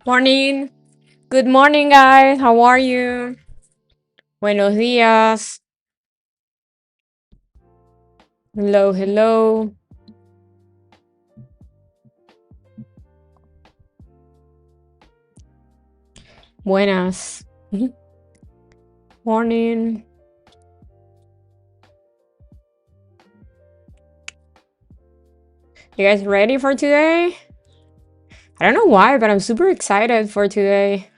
Morning. Good morning, guys. How are you? Buenos días. Hello, hello. Buenas. Morning. You guys ready for today? I don't know why, but I'm super excited for today.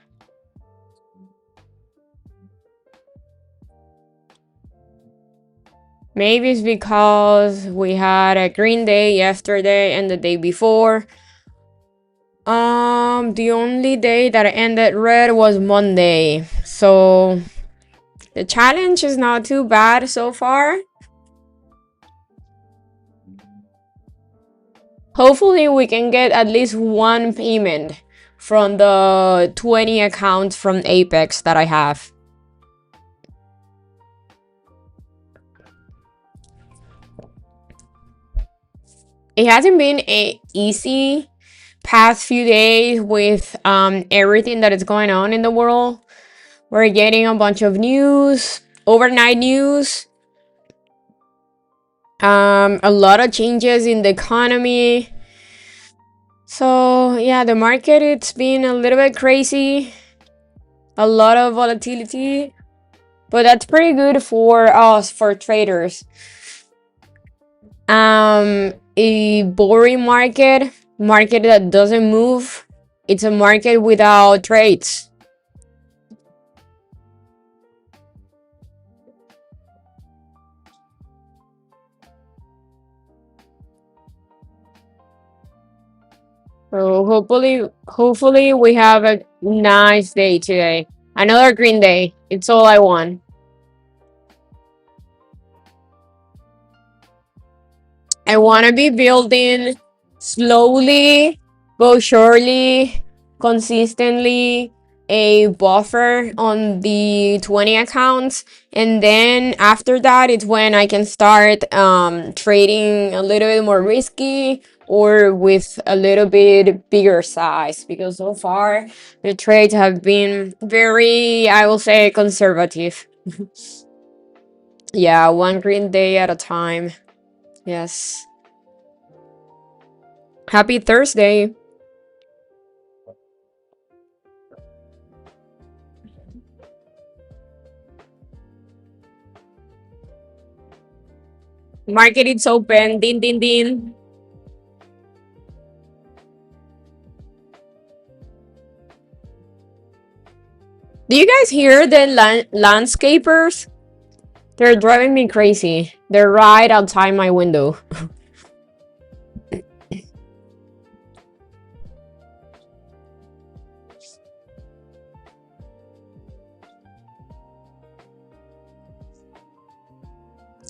Maybe it's because we had a green day yesterday and the day before. The only day that ended red was Monday. So the challenge is not too bad so far. Hopefully we can get at least one payment from the 20 accounts from Apex that I have. It hasn't been easy past few days with everything that is going on in the world. We're getting a bunch of news, overnight news, a lot of changes in the economy. So yeah, the market, it's been a little bit crazy, a lot of volatility, but that's pretty good for us, for traders. A boring market that doesn't move, it's a market without trades. So hopefully we have a nice day today. Another green day. It's all I want. I want to be building slowly but surely, consistently, a buffer on the 20 accounts, and then after that it's when I can start trading a little bit more risky or with a little bit bigger size, because so far the trades have been very, I will say, conservative. Yeah, one green day at a time. Yes. Happy Thursday. Market is open. Din din din. Do you guys hear the landscapers? They're driving me crazy. They're right outside my window.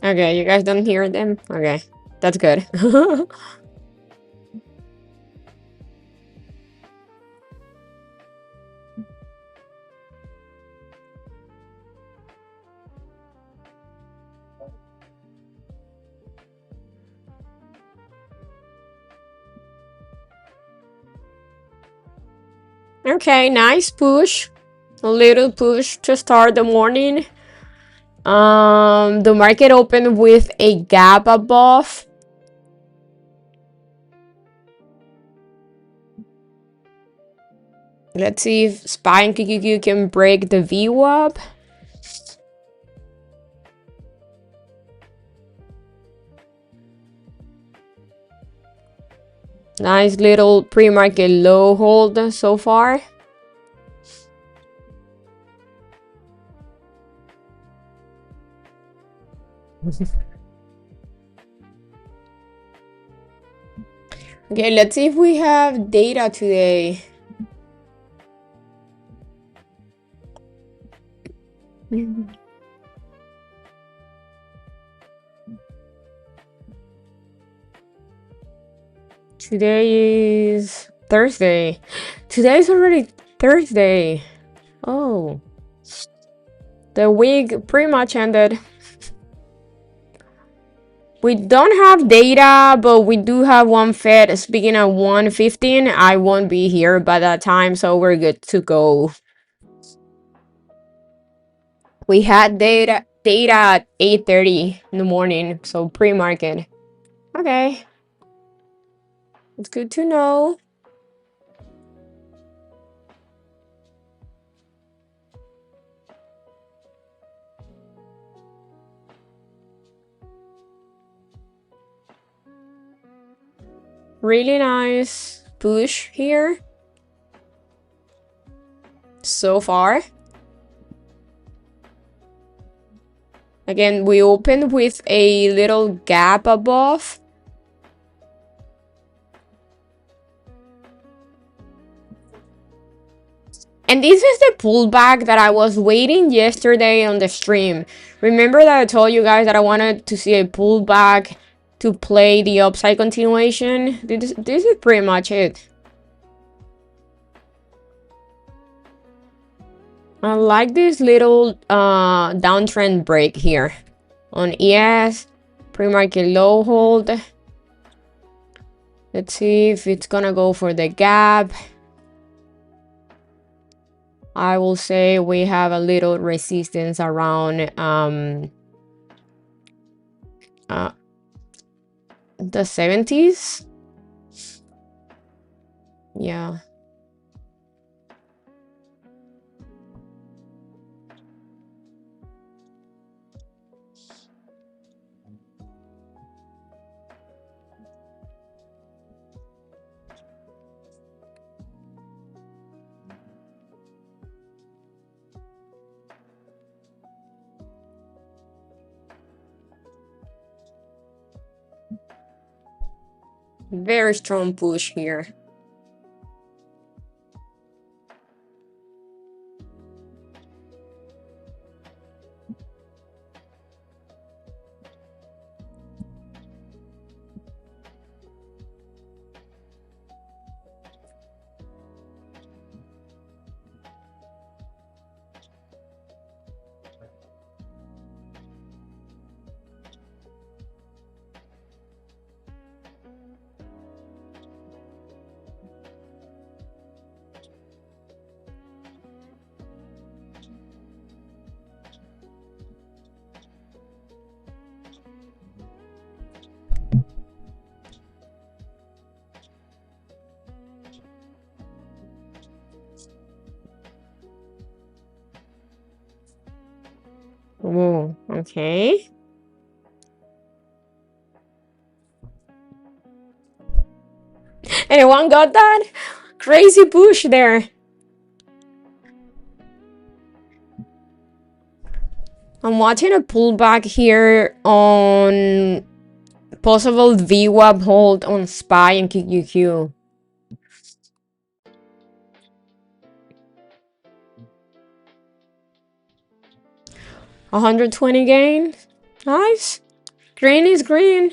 Okay, you guys don't hear them? Okay, that's good. Okay, nice push. A little push to start the morning. The market opened with a gap above. Let's see if SPY and QQQ can break the VWAP. Nice little pre-market low hold so far. Okay, let's see if we have data today. Today is Thursday. Today is already Thursday. Oh, the week pretty much ended. We don't have data, but we do have one Fed speaking at 1:15. I won't be here by that time, so we're good to go. We had data at 8:30 in the morning, so pre-market. Okay. It's good to know. Really nice push here so far. Again, we opened with a little gap above. And this is the pullback that I was waiting yesterday on the stream. Remember that I told you guys that I wanted to see a pullback to play the upside continuation? This is pretty much it. I like this little downtrend break here on ES, pre-market low hold. Let's see if it's gonna go for the gap. I will say we have a little resistance around the 70s. Yeah. Very strong push here. Whoa, okay. Anyone got that? Crazy push there. I'm watching a pullback here on possible VWAP hold on SPY and QQQ. $120 gain. Nice. Green is green.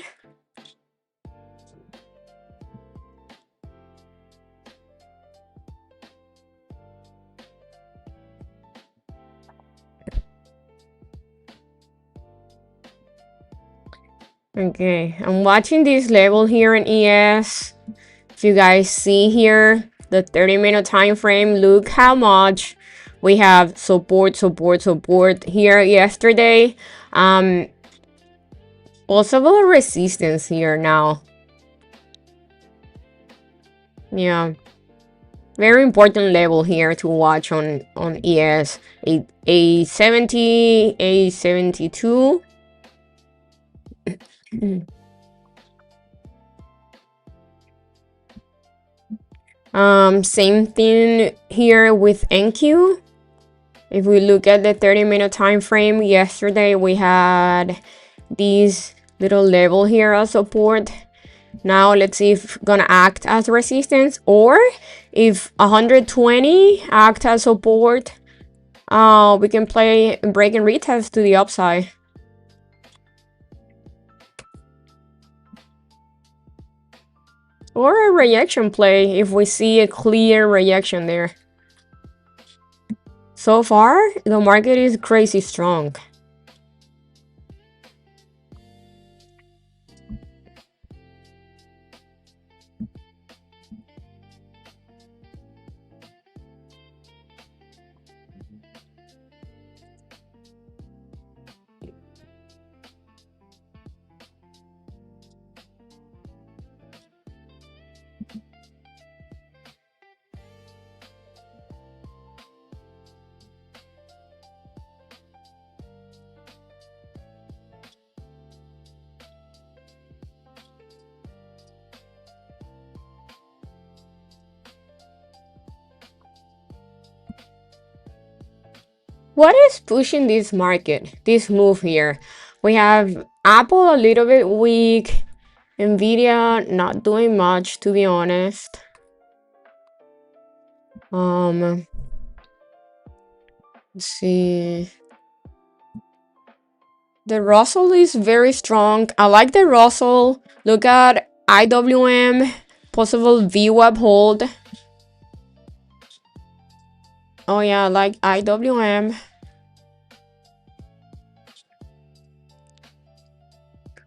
Okay, I'm watching this level here in ES. If you guys see here, the 30-minute time frame, look how much we have support here yesterday. Possible resistance here now. Yeah. Very important level here to watch on ES. A 70, a 72. Same thing here with NQ. If we look at the 30-minute time frame, yesterday we had this little level here as support. Now let's see if it's gonna act as resistance, or if 120 act as support, we can play break and retest to the upside. Or a rejection play if we see a clear rejection there. So far, the market is crazy strong. What is pushing this market, this move here? We have Apple a little bit weak, Nvidia not doing much, to be honest. Let's see. The Russell is very strong. I like the Russell. Look at IWM, possible VWAP hold. Oh yeah, I like IWM.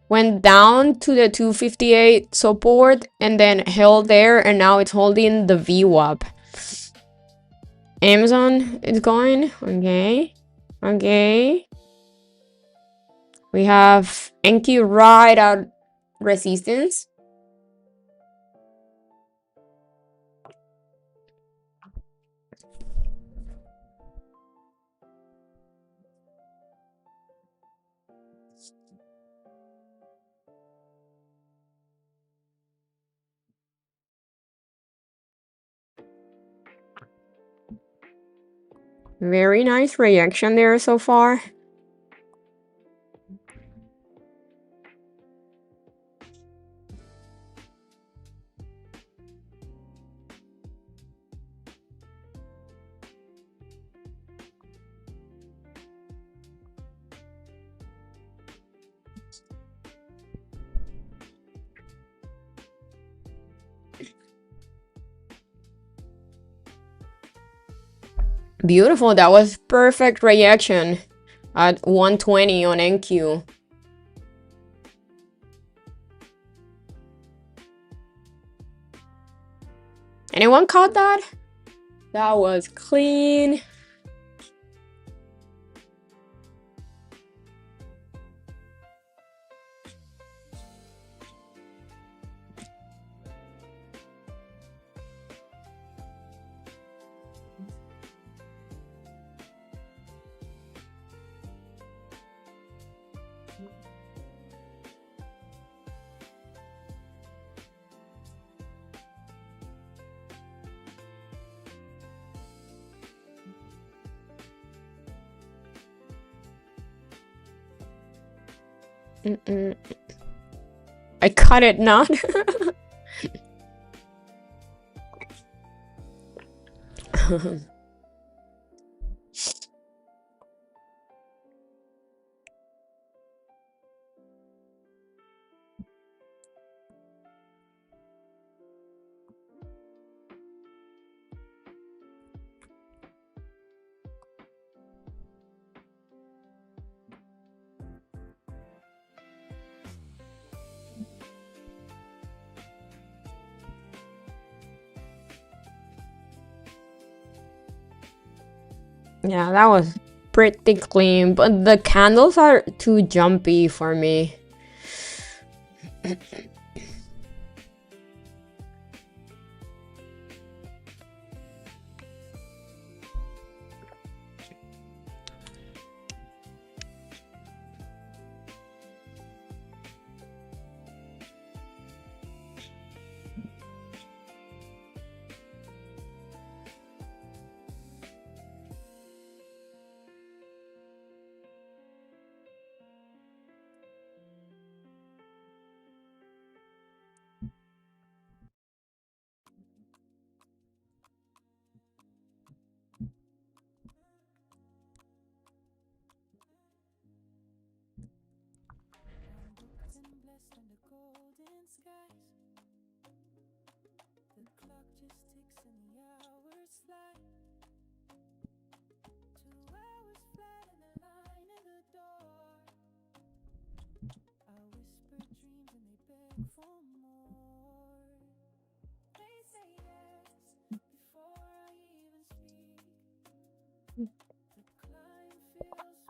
Went down to the 258 support and then held there, and now it's holding the VWAP. Amazon is going. Okay. Okay. We have Enki right at resistance. Very nice reaction there so far. Beautiful. That was perfect reaction at 120 on NQ. Anyone caught that? That was clean. I cut it not. Yeah, that was pretty clean, but the candles are too jumpy for me.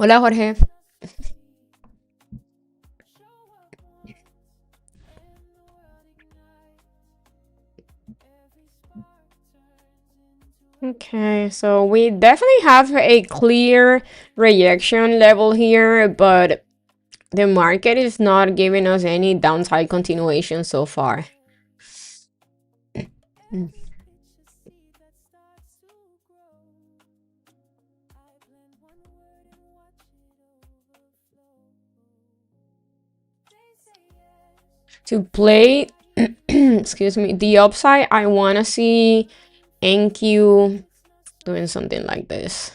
Hola, Jorge. Okay, so we definitely have a clear rejection level here, but the market is not giving us any downside continuation so far. Mm. To play, excuse me, the upside, I want to see NQ doing something like this.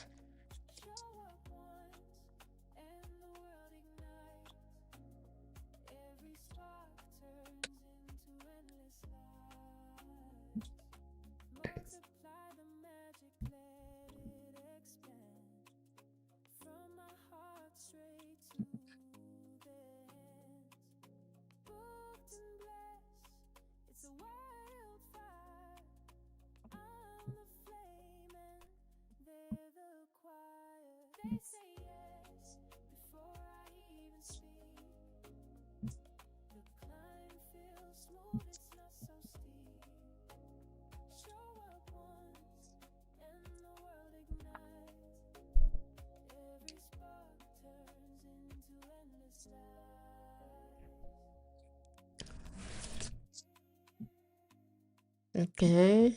Okay.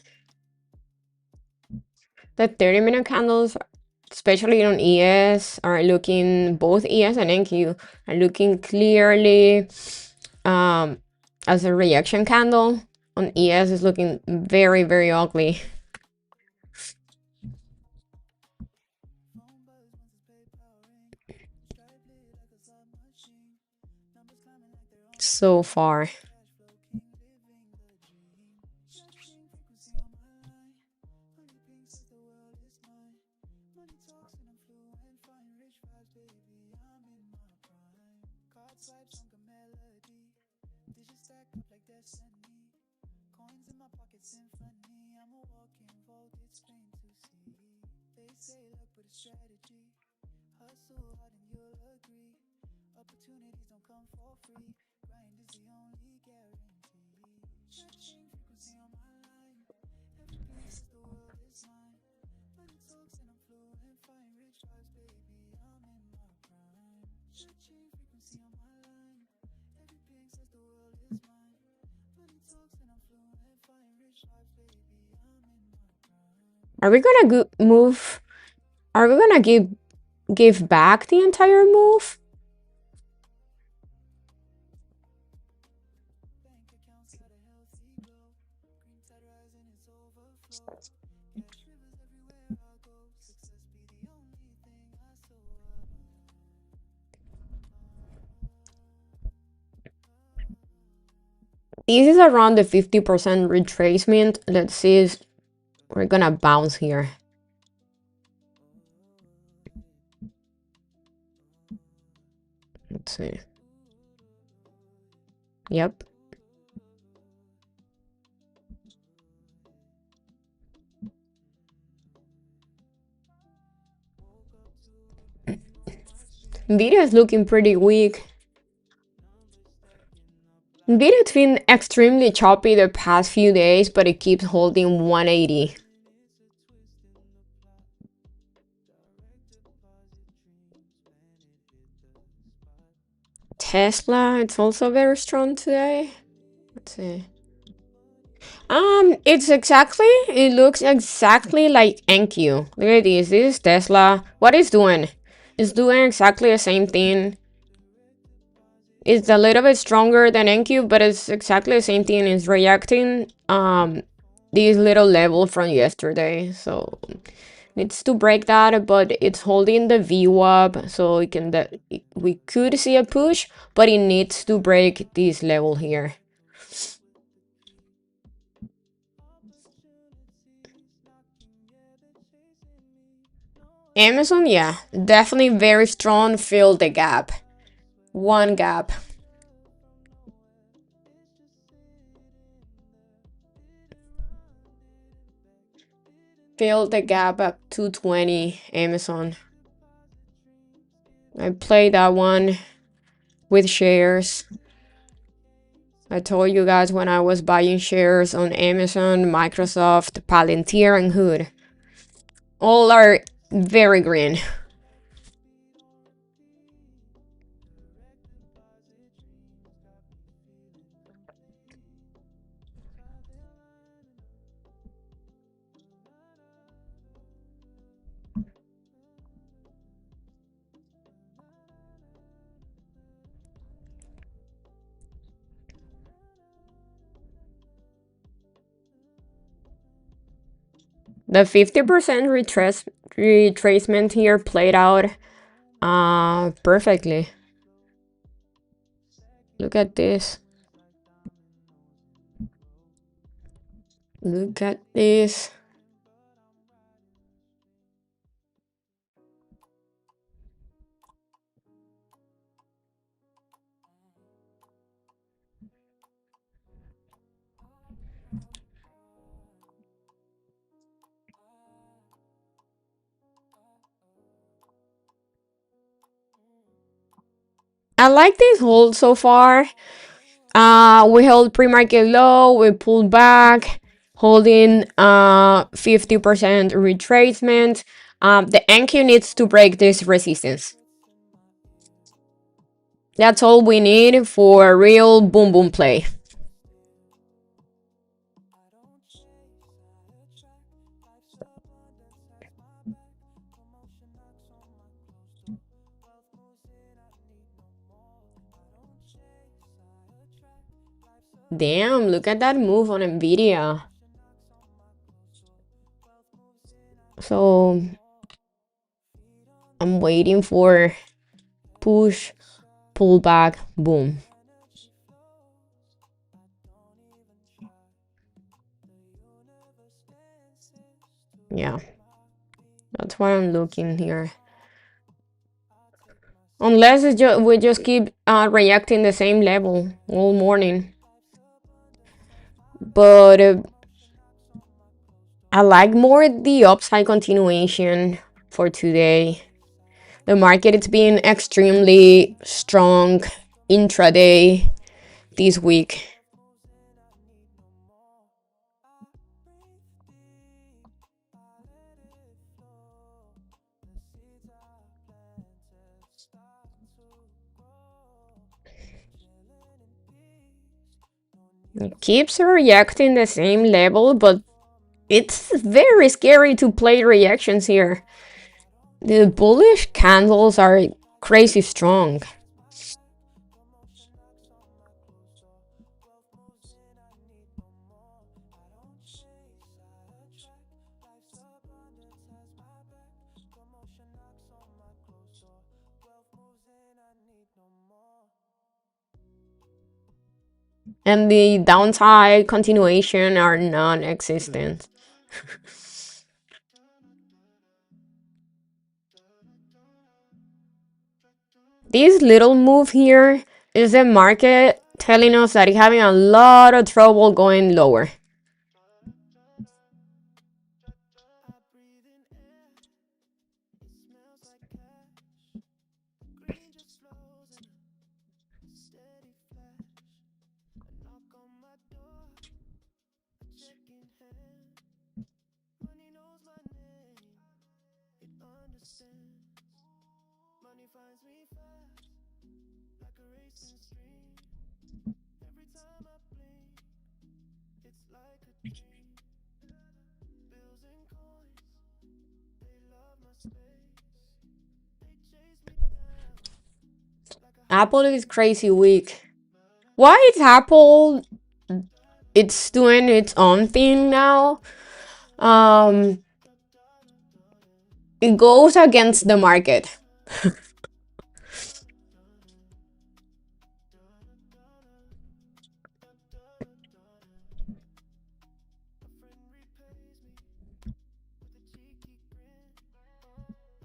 The 30-minute candles, especially on ES, are looking, both ES and NQ are looking clearly as a reaction candle. On ES is looking very, very ugly so far. Are we gonna move? Are we gonna give back the entire move? This is around the 50% retracement. Let's see if we're gonna bounce here. Let's see. Yep. Nvidia is looking pretty weak. Nvidia's been extremely choppy the past few days, but it keeps holding 180. Tesla, it's also very strong today. Let's see. It looks exactly like NQ. Look at this. This is Tesla. What is doing? It's doing exactly the same thing. It's a little bit stronger than NQ, but it's exactly the same thing. It's reacting this little level from yesterday. So needs to break that, but it's holding the VWAP, so we could see a push, but it needs to break this level here. Amazon, yeah, definitely very strong. Fill the gap. One gap. Fill the gap at 220, Amazon. I played that one with shares. I told you guys when I was buying shares on Amazon, Microsoft, Palantir, and Hood. All are very green. The 50% retracement here played out perfectly. Look at this. Look at this. I like this hold so far. We held pre-market low, we pulled back, holding 50% retracement. The NQ needs to break this resistance. That's all we need for a real boom boom play. Damn, look at that move on Nvidia. So I'm waiting for push, pull back, boom. Yeah, that's what I'm looking here. Unless we just keep reacting the same level all morning. But I like more the upside continuation for today. The market is being extremely strong intraday this week. It keeps reacting the same level, but it's very scary to play reactions here. The bullish candles are crazy strong. And the downside continuation are non-existent. This little move here is the market telling us that it's having a lot of trouble going lower. Apple is crazy weak. Why is Apple? It's doing its own thing now. It goes against the market.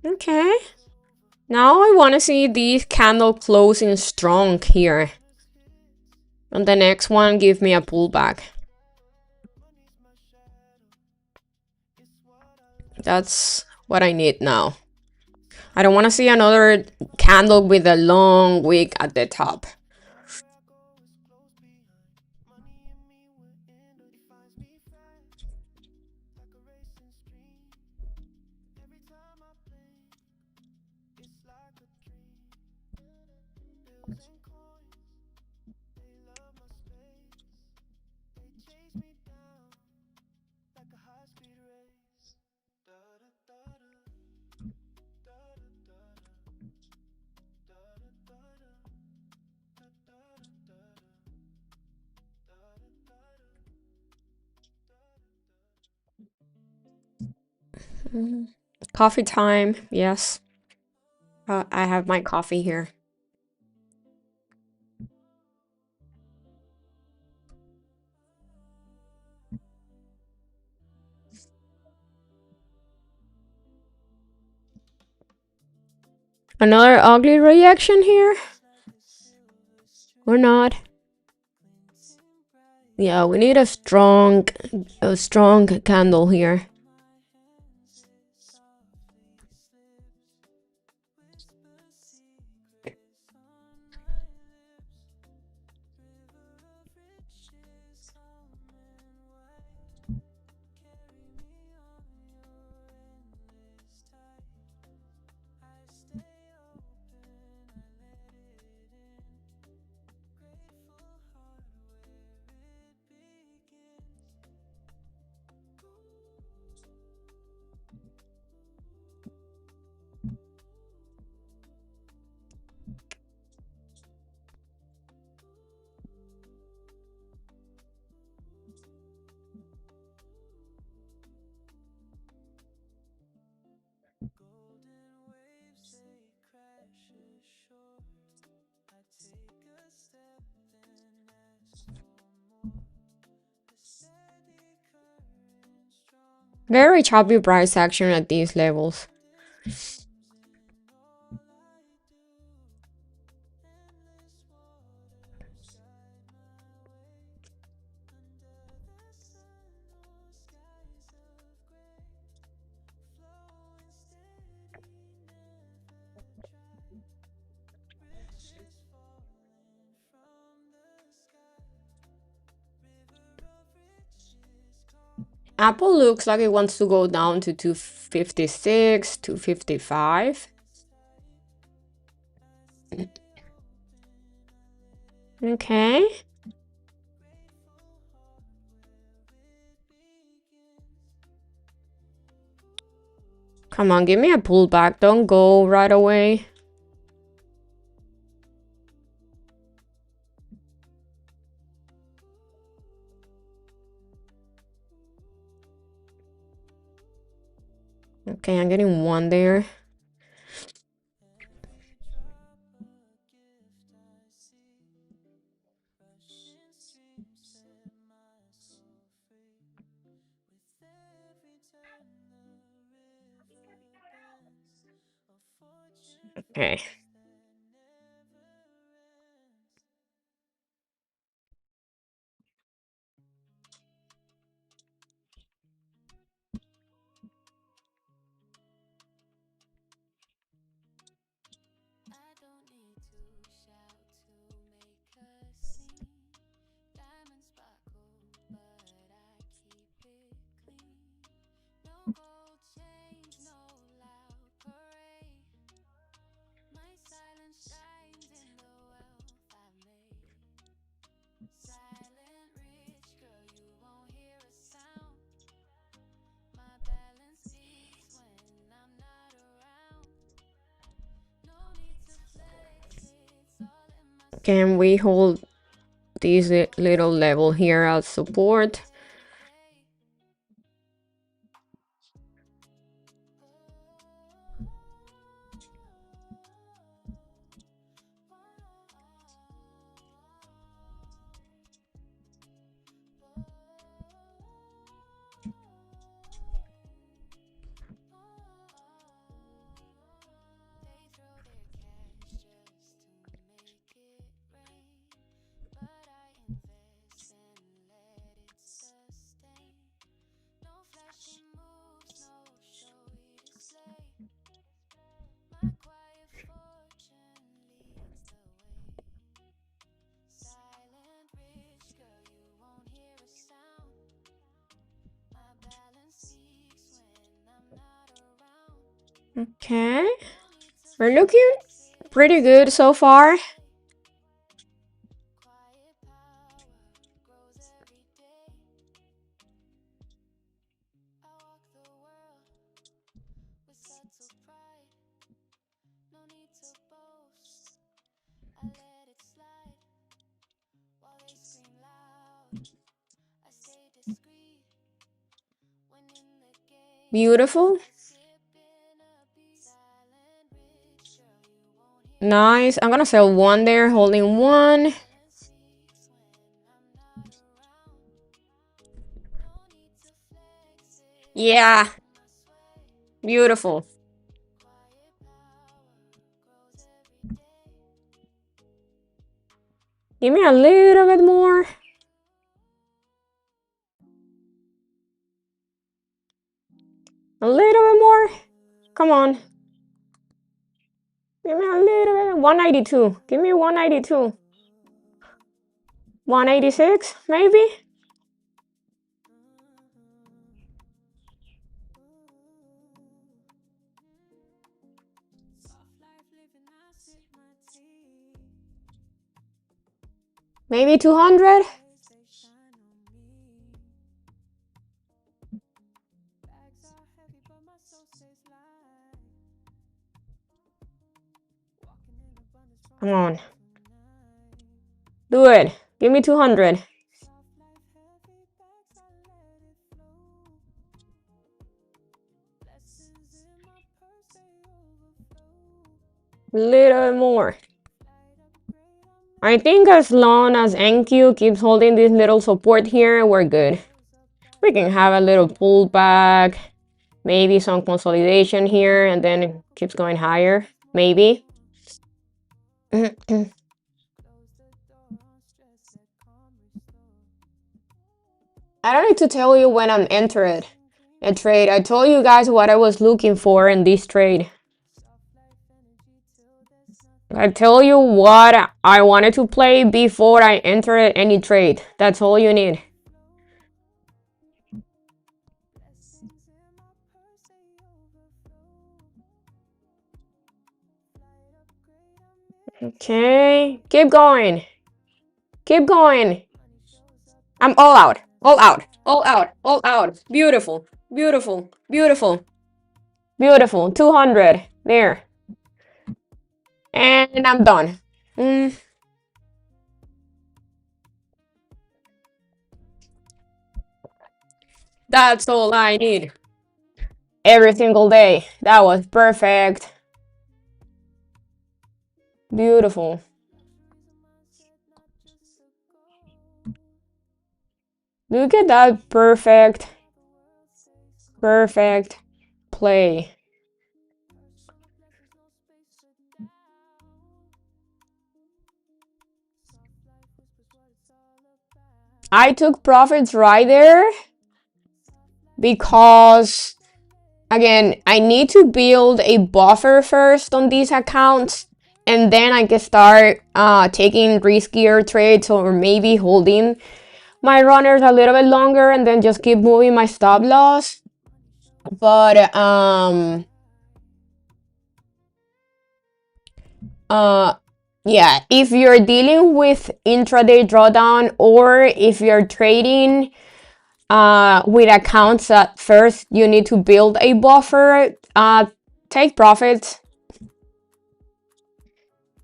Okay. Now I want to see this candle closing strong here. And the next one give me a pullback. That's what I need now. I don't want to see another candle with a long wick at the top. Coffee time, yes. I have my coffee here. Another ugly reaction here? Or not? Yeah, we need a strong candle here. Very choppy price action at these levels. Apple looks like it wants to go down to 256, 255. Okay. Come on, give me a pullback. Don't go right away. Okay, I'm getting one there. Okay. Can we hold this little level here as support? Okay. We're looking pretty good so far. Beautiful. Nice. I'm gonna sell one there, holding one. Yeah. Beautiful. Give me a little bit more. A little bit more. Come on. Give me a little bit. 192. Give me 192. 186, maybe? Maybe 200? Come on. Do it. Give me 200. Little more. I think as long as NQ keeps holding this little support here, we're good. We can have a little pullback, maybe some consolidation here, and then it keeps going higher. Maybe. I don't need to tell you when I'm entered a trade. I told you guys what I was looking for in this trade. I tell you what I wanted to play before I entered any trade. That's all you need. Okay, keep going. Keep going. I'm all out. All out. All out. All out. Beautiful. Beautiful. Beautiful. Beautiful. 200. There. And I'm done. That's all I need. Every single day. That was perfect. Beautiful. Look at that perfect play. I took profits right there because, again, I need to build a buffer first on these accounts, and then I can start taking riskier trades or maybe holding my runners a little bit longer and then just keep moving my stop loss. But yeah, if you're dealing with intraday drawdown or if you're trading with accounts that first you need to build a buffer, take profits.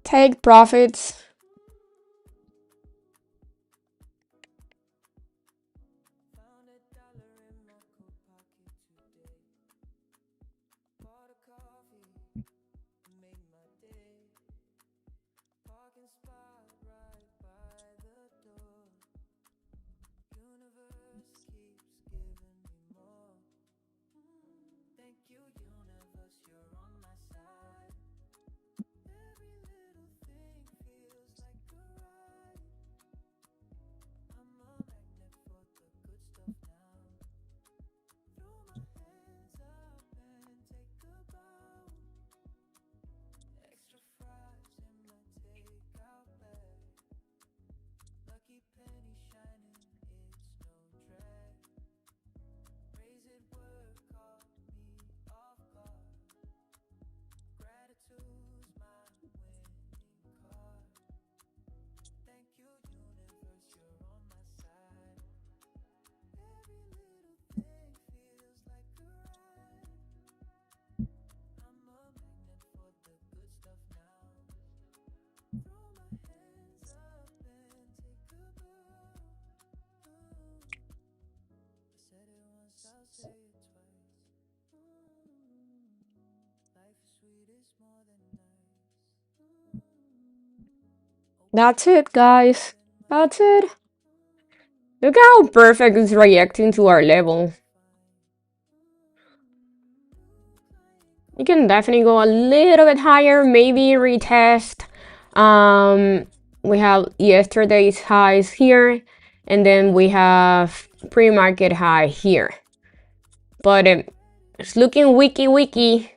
Take profits. That's it, guys. That's it. Look how perfect it's reacting to our level. You can definitely go a little bit higher, maybe retest. We have yesterday's highs here, and then we have pre-market high here. But it's looking wiki.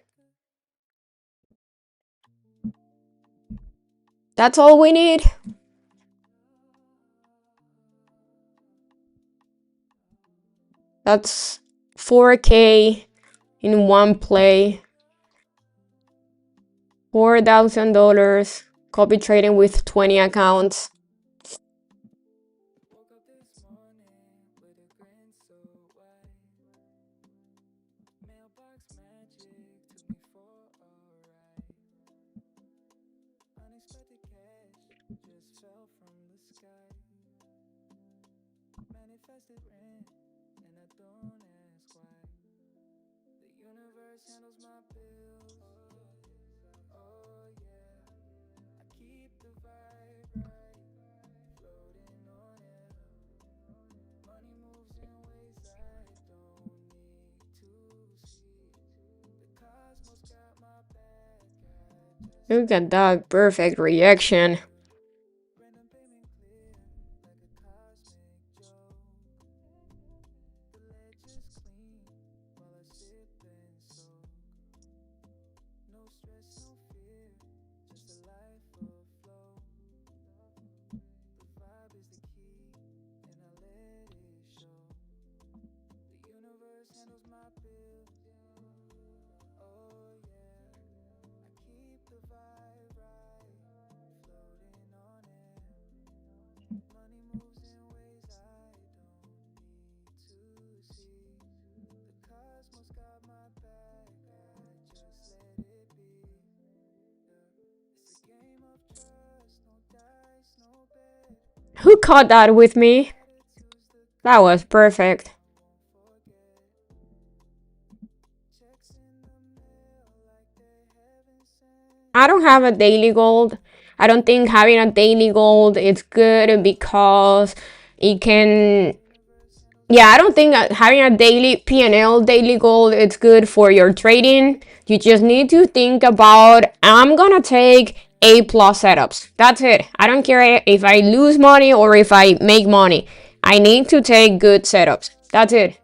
That's all we need. That's 4K in one play. $4,000. Copy trading with 20 accounts. Look at that perfect reaction. Who caught that with me? That was perfect. I don't have a daily gold. I don't think having a daily gold is good because it can... Yeah, I don't think that having a daily P&L daily gold is good for your trading. You just need to think about, I'm gonna take A+ setups. That's it. I don't care if I lose money or if I make money. I need to take good setups. That's it.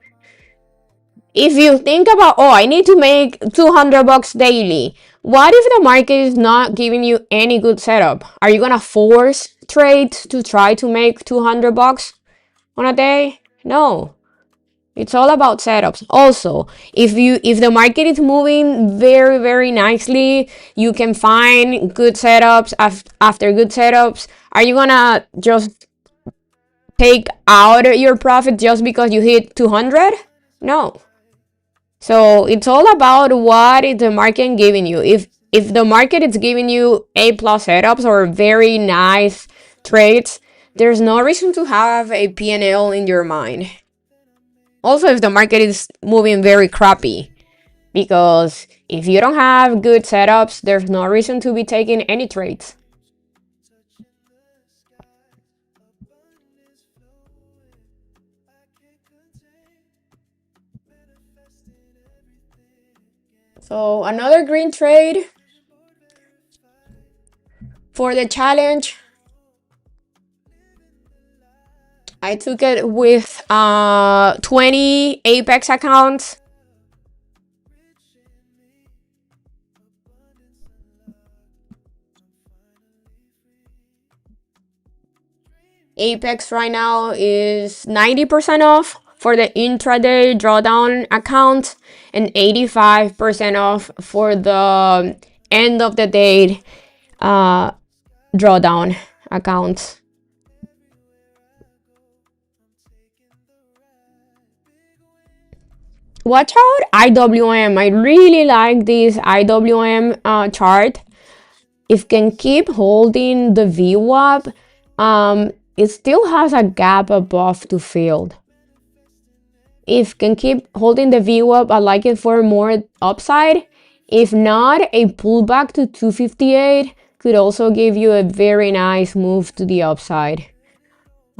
If you think about, oh, I need to make $200 daily, what if the market is not giving you any good setup? Are you gonna force trades to try to make $200 on a day? No. It's all about setups. Also, if the market is moving very nicely, you can find good setups after good setups. Are you gonna just take out your profit just because you hit 200? No. So it's all about what is the market giving you. If the market is giving you A+ setups or very nice trades, there's no reason to have a P&L in your mind. Also, if the market is moving very crappy, because if you don't have good setups, there's no reason to be taking any trades. So another green trade for the challenge. I took it with 20 Apex accounts. Apex right now is 90% off for the intraday drawdown account and 85% off for the end of the day drawdown accounts. Watch out IWM. I really like this IWM chart. If can keep holding the VWAP, it still has a gap above to fill. If can keep holding the VWAP, I like it for more upside. If not, a pullback to 258 could also give you a very nice move to the upside.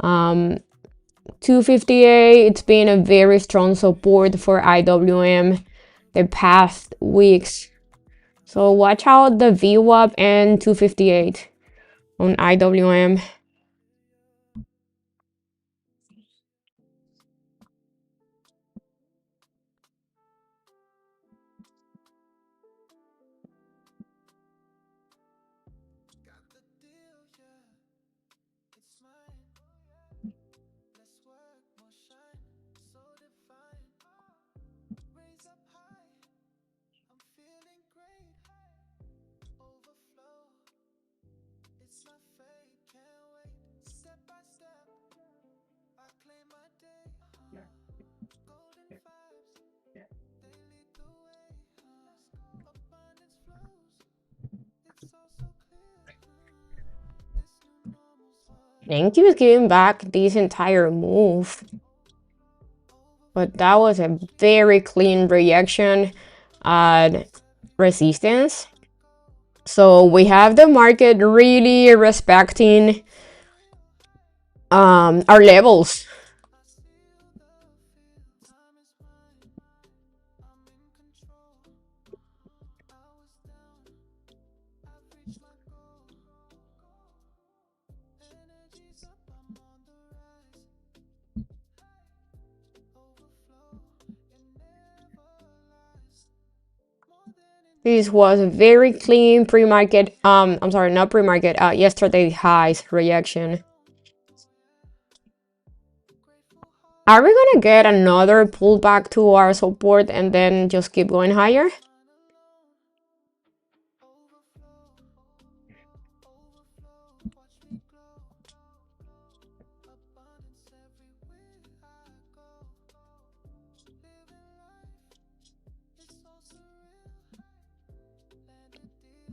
258, it's been a very strong support for IWM the past weeks. So watch out the VWAP and 258 on IWM. Thank you for giving back this entire move. But that was a very clean reaction at resistance. So we have the market really respecting our levels. This was a very clean pre-market, I'm sorry, not pre-market, yesterday highs reaction. Are we gonna get another pullback to our support and then just keep going higher?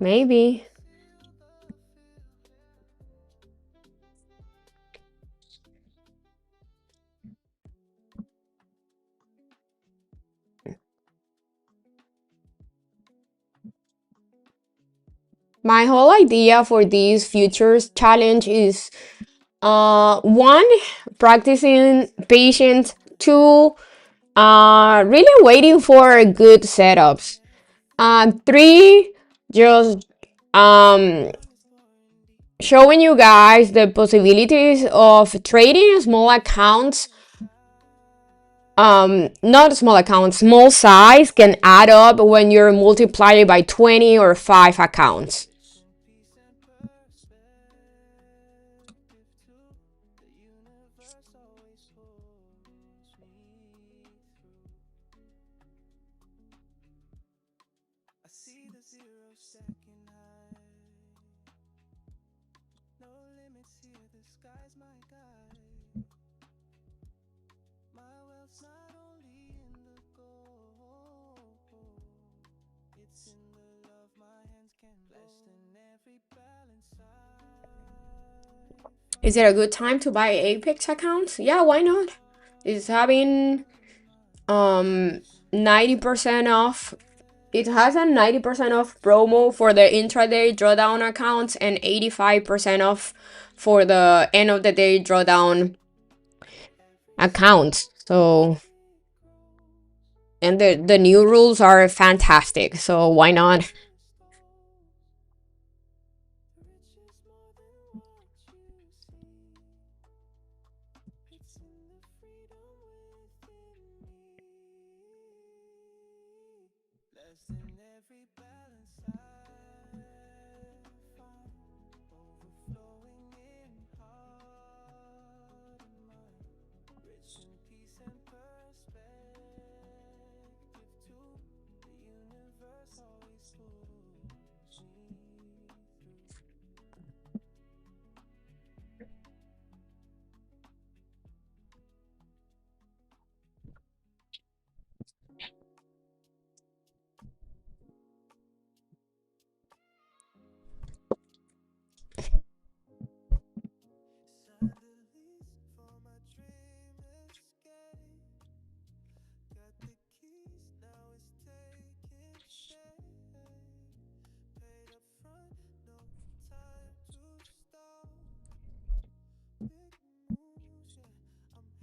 Maybe. My whole idea for this futures challenge is one, practicing patience, two, really waiting for good setups, three, just showing you guys the possibilities of trading small accounts. Not small accounts, small size can add up when you're multiplied by 20 or 5 accounts. Is it a good time to buy Apex accounts? Yeah, why not? It's having 90% off. It has a 90% off promo for the intraday drawdown accounts and 85% off for the end of the day drawdown accounts. So, and the new rules are fantastic. So why not?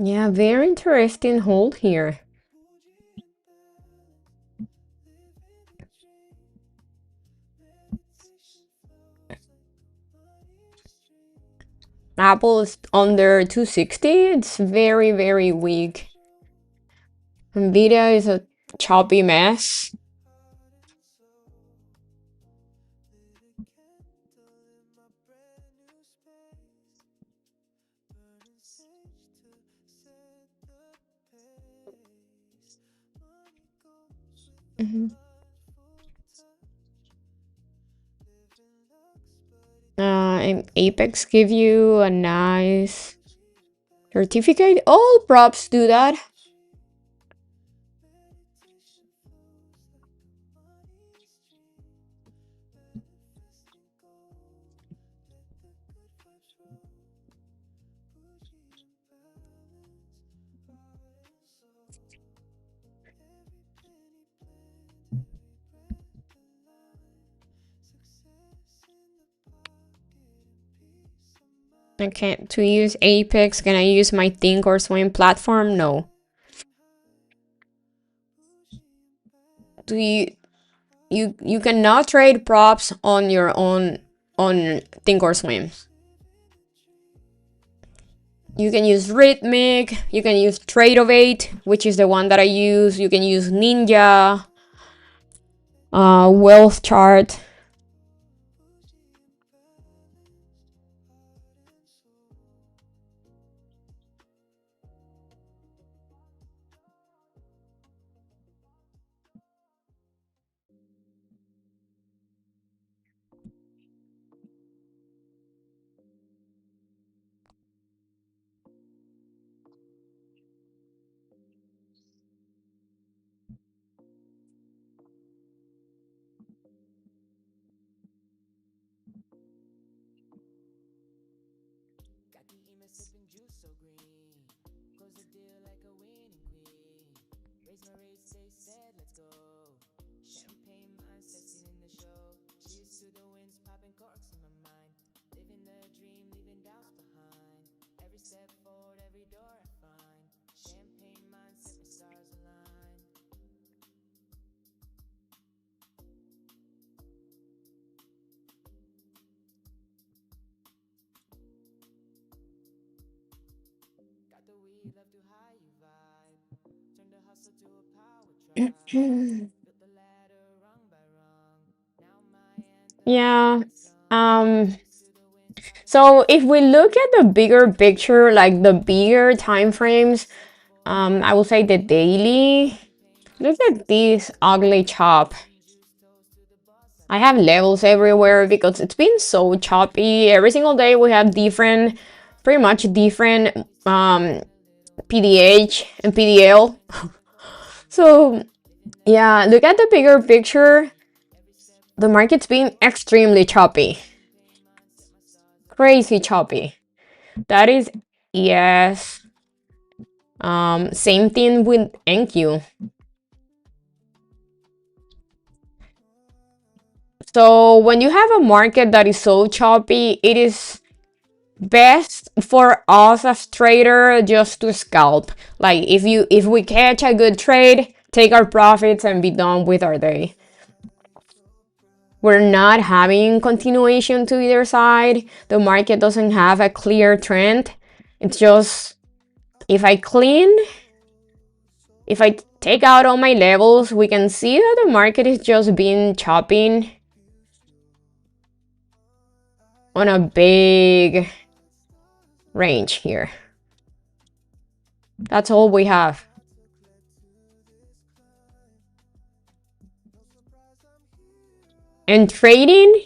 Yeah, very interesting hold here. Apple is under 260. It's very, very weak. Nvidia is a choppy mess. Mhm. And Apex give you a nice certificate. All props do that. Okay, to use Apex, can I use my Thinkorswim platform? No. Do you cannot trade props on your own on Thinkorswim. You can use Rhythmic, you can use Tradeovate, which is the one that I use. You can use Ninja, Wealth Chart. Yeah. So if we look at the bigger picture, like the bigger time frames, I will say the daily. Look at this ugly chop. I have levels everywhere because it's been so choppy. Every single day we have different, pretty much different PDH and PDL. So yeah, look at the bigger picture. The market's been extremely choppy. Crazy choppy. That is, yes. Same thing with NQ. So when you have a market that is so choppy, it is best for us as trader just to scalp. Like if we catch a good trade, take our profits and be done with our day. We're not having continuation to either side. The market doesn't have a clear trend. It's just if I clean, if I take out all my levels, we can see that the market is just been chopping on a big range here. That's all we have. And trading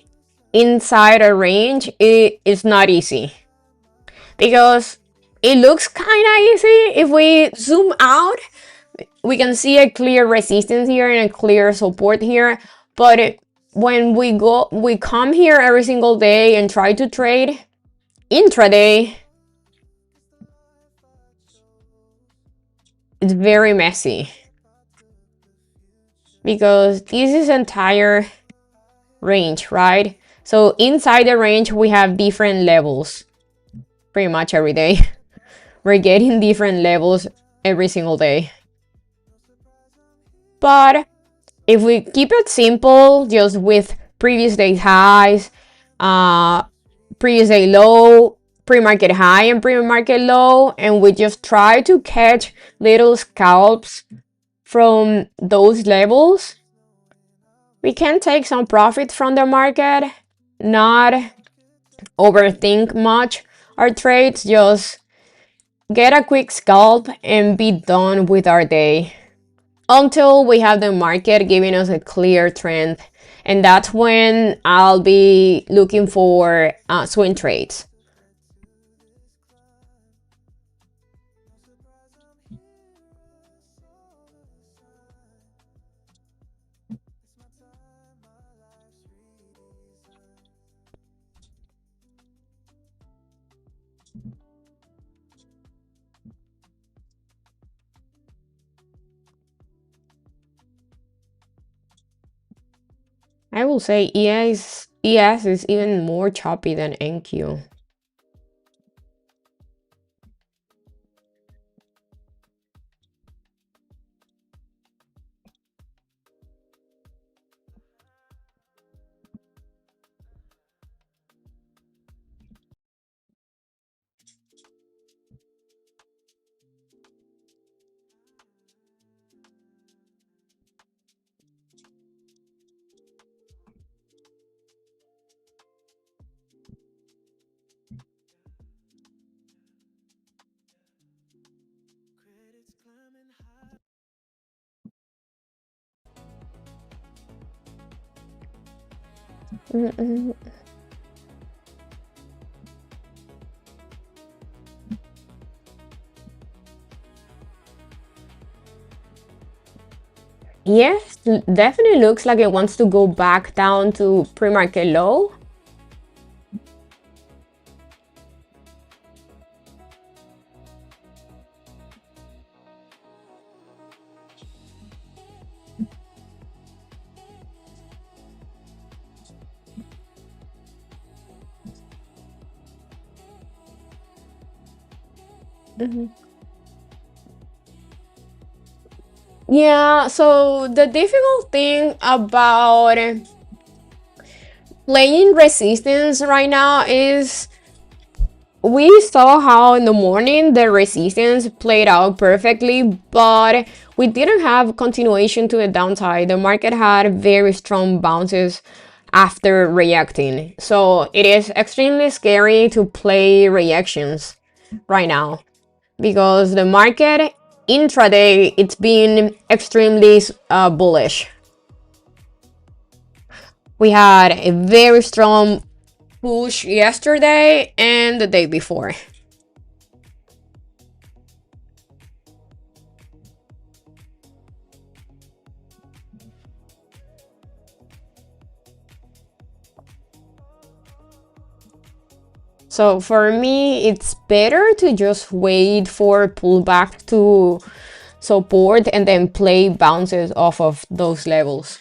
inside a range is not easy because it looks kind of easy. If we zoom out, we can see a clear resistance here and a clear support here. But when we come here every single day and try to trade intraday, it's very messy because this is entire range, right? So inside the range we have different levels pretty much every day. we're getting different levels every single day. But if we keep it simple, just with previous day highs, previous day low, pre-market high and pre-market low, and we just try to catch little scalps from those levels, we can take some profit from the market, not overthink much our trades, just get a quick scalp and be done with our day until we have the market giving us a clear trend. And that's when I'll be looking for swing trades. I will say ES is even more choppy than NQ. Yes, definitely looks like it wants to go back down to pre-market low. Yeah, so the difficult thing about playing resistance right now is we saw how in the morning the resistance played out perfectly, but we didn't have continuation to the downside. The market had very strong bounces after reacting. So it is extremely scary to play reactions right now because the market intraday it's been extremely bullish. We had a very strong push yesterday and the day before. So for me, it's better to just wait for pullback to support and then play bounces off of those levels.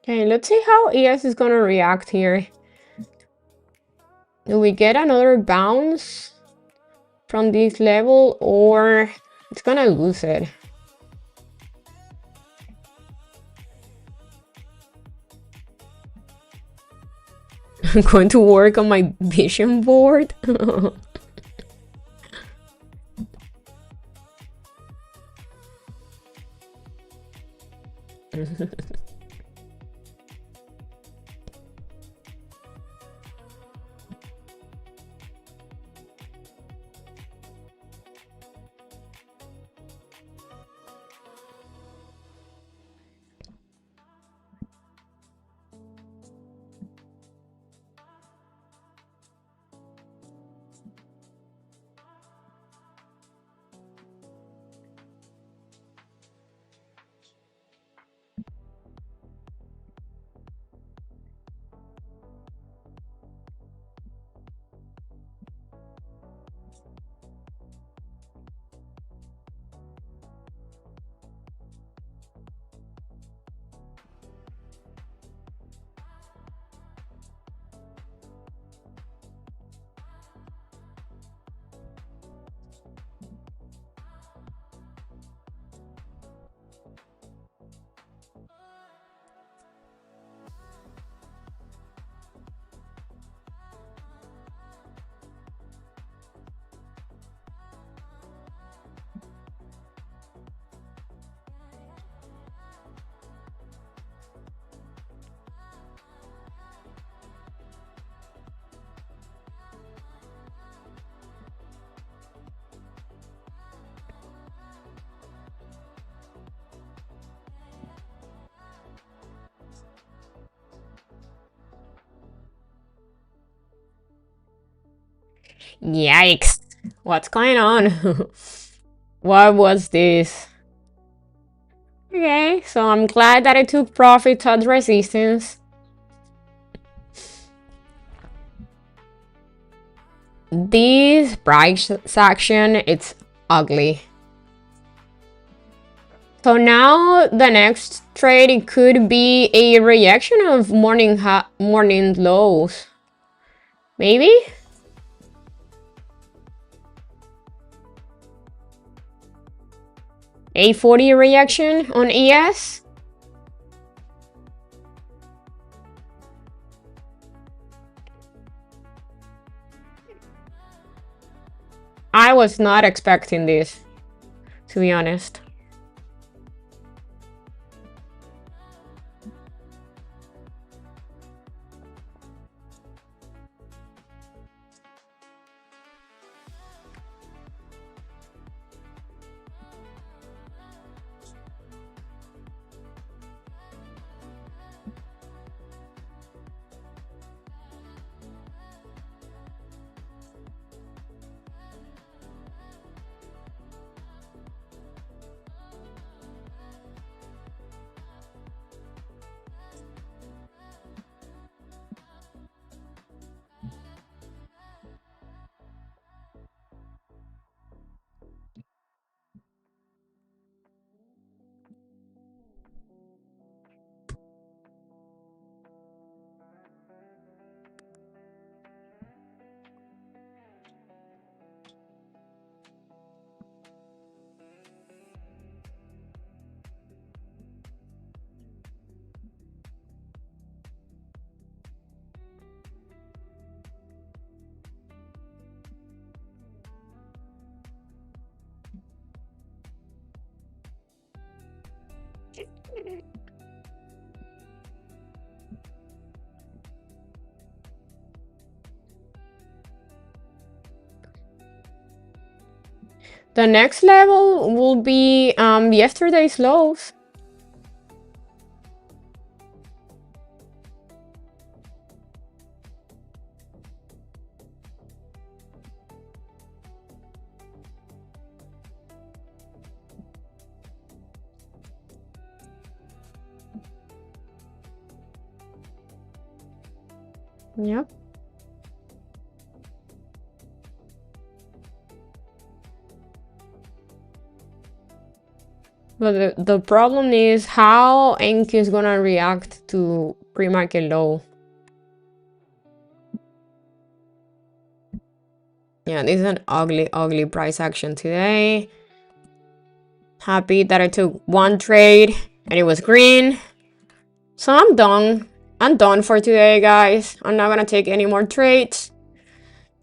Okay, let's see how ES is gonna react here. Do we get another bounce from this level or it's gonna lose it? I'm going to work on my vision board. Yikes. What's going on? What was this? Okay, so I'm glad that I took profit at resistance. This price action, it's ugly. So now the next trade, it could be a reaction of morning lows. Maybe? A 40 reaction on ES? I was not expecting this, to be honest. The next level will be yesterday's lows. Yep. But the problem is how Enki is gonna react to pre-market low. Yeah, this is an ugly price action today. Happy that I took one trade and it was green. So I'm done. I'm done for today, guys. I'm not gonna take any more trades.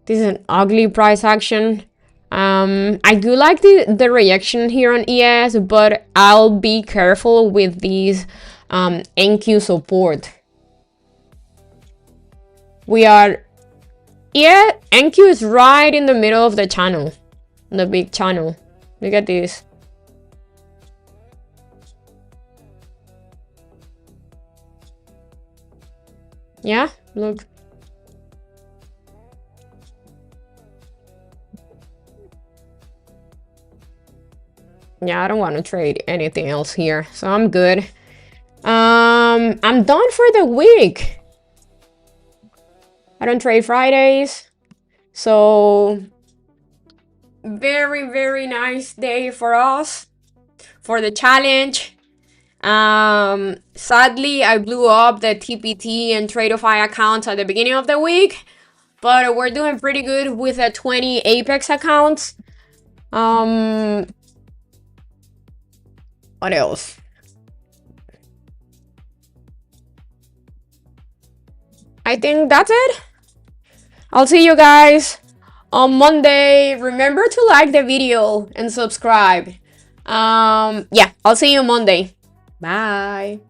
This is an ugly price action. I do like the reaction here on ES, but I'll be careful with these NQ support. We are, yeah, NQ is right in the middle of the channel, the big channel. Look at this. Yeah, look. Yeah, I don't want to trade anything else here, so I'm good. I'm done for the week. I don't trade Fridays, so very nice day for us for the challenge. Sadly, I blew up the TPT and Tradeify accounts at the beginning of the week, but we're doing pretty good with the 20 Apex accounts. What else? I think that's it. I'll see you guys on Monday. Remember to like the video and subscribe. Yeah, I'll see you Monday. Bye.